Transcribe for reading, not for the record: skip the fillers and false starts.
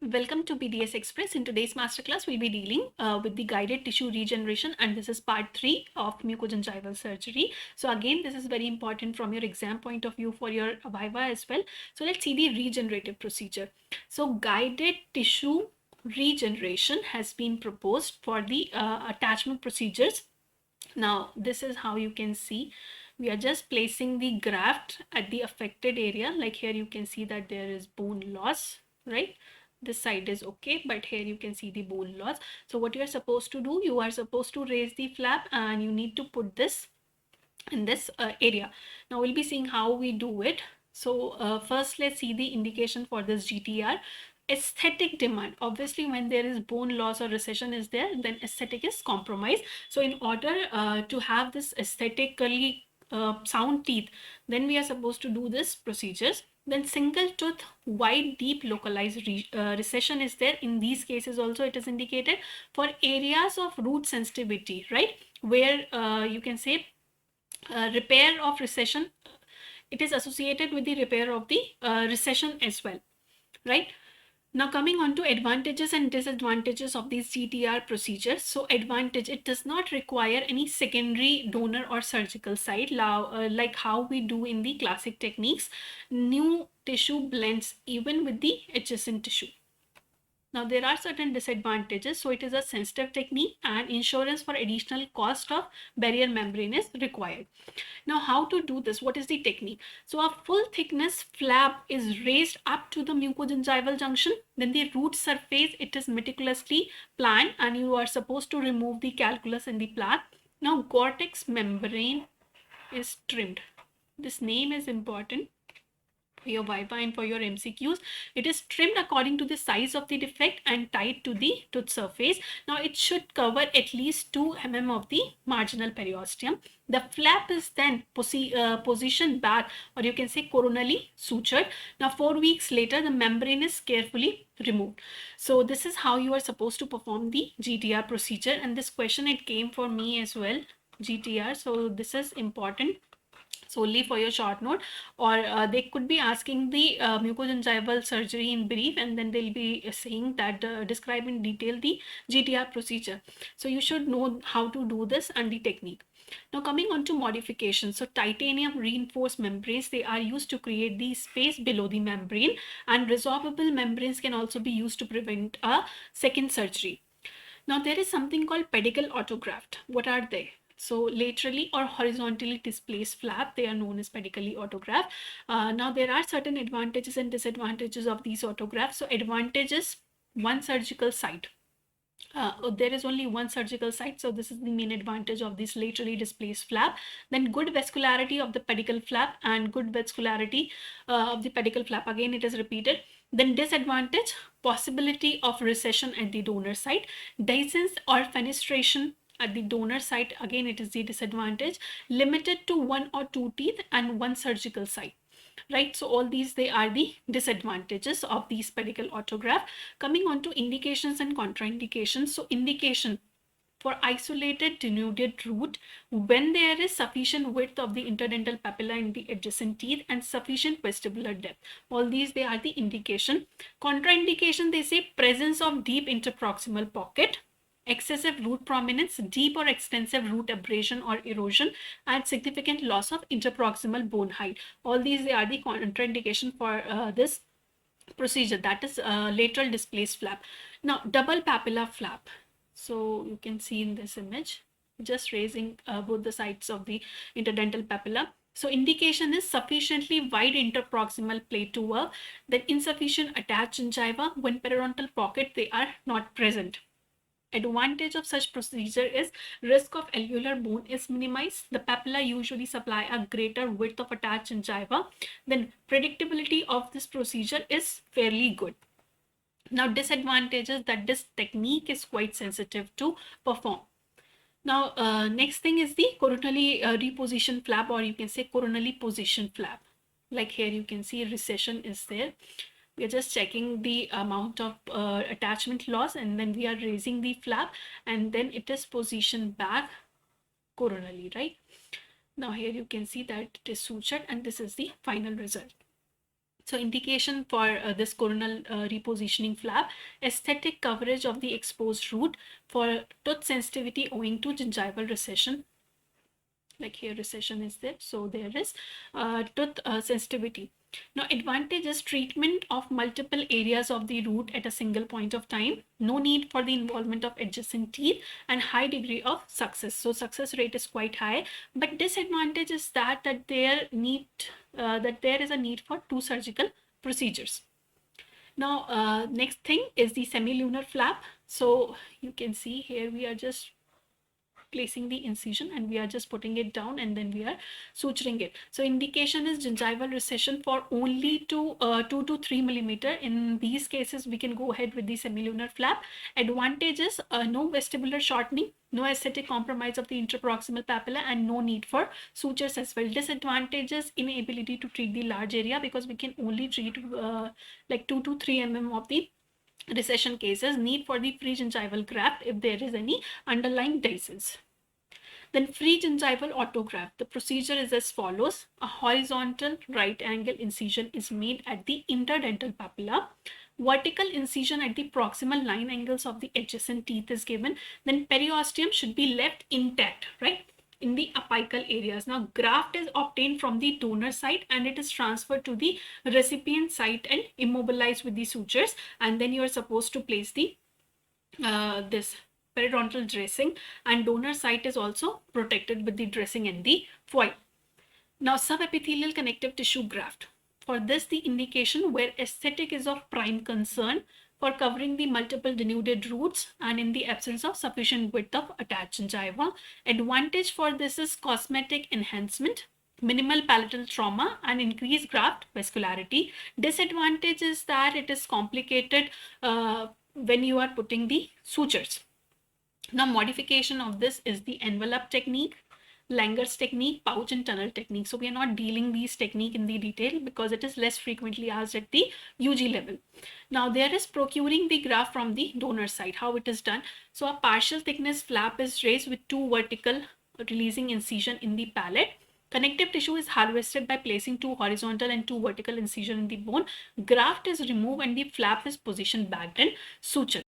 Welcome to BDS Express. In today's masterclass, we'll be dealing with the guided tissue regeneration, and this is part 3 of mucogingival surgery. So again, this is very important from your exam point of view for your viva as well. So let's see the regenerative procedure. So guided tissue regeneration has been proposed for the attachment procedures. Now, this is how you can see. We are just placing the graft at the affected area. Like here, you can see that there is bone loss, right? This side is okay, but here you can see the bone loss. So what you are supposed to do, you are supposed to raise the flap and you need to put this in this area. Now we'll be seeing how we do it. So first, let's see the indication for this GTR. Aesthetic demand. Obviously, when there is bone loss or recession is there, then aesthetic is compromised. So in order to have this aesthetically sound teeth, then we are supposed to do this procedures. Then single tooth wide deep localized recession is there. In these cases also it is indicated for areas of root sensitivity, right, where you can say repair of recession, it is associated with the repair of the recession as well, right? Now coming on to advantages and disadvantages of these GTR procedures. So advantage, it does not require any secondary donor or surgical site like how we do in the classic techniques. New tissue blends even with the adjacent tissue. Now there are certain disadvantages. So it is a sensitive technique and insurance for additional cost of barrier membrane is required. Now how to do this? What is the technique? So a full thickness flap is raised up to the mucogingival junction. Then the root surface, it is meticulously planned and you are supposed to remove the calculus and the plaque. Now cortex membrane is trimmed. This name is important for your viva and for your MCQs. It is trimmed according to the size of the defect and tied to the tooth surface. Now it should cover at least 2 mm of the marginal periosteum. The flap is then positioned back, or you can say coronally sutured. Now 4 weeks later, the membrane is carefully removed. So this is how you are supposed to perform the GTR procedure, and this question, it came for me as well, GTR. So this is important solely for your short note, or they could be asking the mucogingival surgery in brief, and then they'll be saying that describe in detail the GTR procedure. So you should know how to do this and the technique. Now coming on to modifications. So titanium reinforced membranes, they are used to create the space below the membrane, and resorbable membranes can also be used to prevent a second surgery. Now there is something called pedicle autograft. What are they? So laterally or horizontally displaced flap, they are known as pedicle autograft. Now there are certain advantages and disadvantages of these autografts. So advantages, one surgical site. There is only one surgical site, so this is the main advantage of this laterally displaced flap. Then good vascularity of the pedicle flap and good vascularity of the pedicle flap, again it is repeated. Then disadvantage, possibility of recession at the donor site. Dehiscence or fenestration at the donor site, again it is the disadvantage. Limited to 1 or 2 teeth and 1 surgical site, right? So all these, they are the disadvantages of these pedicle autograft. Coming on to indications and contraindications. So indication, for isolated denuded root when there is sufficient width of the interdental papilla in the adjacent teeth and sufficient vestibular depth. All these, they are the indication. Contraindication, they say presence of deep interproximal pocket, excessive root prominence, deep or extensive root abrasion or erosion, and significant loss of interproximal bone height. All these, they are the contraindication for this procedure, that is lateral displaced flap. Now double papilla flap. So you can see in this image, just raising both the sides of the interdental papilla. So indication is sufficiently wide interproximal plate to work, then insufficient attached gingiva. When periodontal pocket, they are not present. Advantage of such procedure is risk of alveolar bone is minimized. The papilla usually supply a greater width of attached gingiva. Then predictability of this procedure is fairly good. Now disadvantages, that this technique is quite sensitive to perform. Now next thing is the coronally-repositioned flap, or you can say coronally-positioned flap. Like here you can see recession is there. We are just checking the amount of attachment loss, and then we are raising the flap, and then it is positioned back coronally, right? Now here you can see that it is sutured, and this is the final result. So indication for this coronal repositioning flap: aesthetic coverage of the exposed root for tooth sensitivity owing to gingival recession. Like here recession is there, so there is tooth sensitivity. Now advantage is treatment of multiple areas of the root at a single point of time, no need for the involvement of adjacent teeth, and high degree of success. So success rate is quite high, but disadvantage is that there is a need for 2 surgical procedures. Now next thing is the semilunar flap. So you can see here we are just placing the incision and we are just putting it down, and then we are suturing it. So indication is gingival recession for only 2 to 3 millimeter. In these cases we can go ahead with the semilunar flap. Advantage is no vestibular shortening, no aesthetic compromise of the interproximal papilla, and no need for sutures as well. Disadvantages: inability to treat the large area, because we can only treat like 2 to 3 mm of the recession cases. Need for the free gingival graft if there is any underlying disease. Then free gingival autograft. The procedure is as follows. A horizontal right angle incision is made at the interdental papilla. Vertical incision at the proximal 9 angles of the adjacent teeth is given. Then periosteum should be left intact, right, in the apical areas. Now graft is obtained from the donor site and it is transferred to the recipient site and immobilized with the sutures, and then you are supposed to place the this periodontal dressing, and donor site is also protected with the dressing and the foil. Now subepithelial connective tissue graft. For this, the indication where aesthetic is of prime concern, for covering the multiple denuded roots and in the absence of sufficient width of attached gingiva. Advantage for this is cosmetic enhancement, minimal palatal trauma, and increased graft vascularity. Disadvantage is that it is complicated when you are putting the sutures. Now modification of this is the envelope technique, Langer's technique, pouch and tunnel technique. So we are not dealing these technique in the detail because it is less frequently asked at the UG level. Now there is procuring the graft from the donor side. How it is done? So a partial thickness flap is raised with 2 vertical releasing incision in the palate. Connective tissue is harvested by placing 2 horizontal and 2 vertical incision in the bone. Graft is removed and the flap is positioned back and sutured.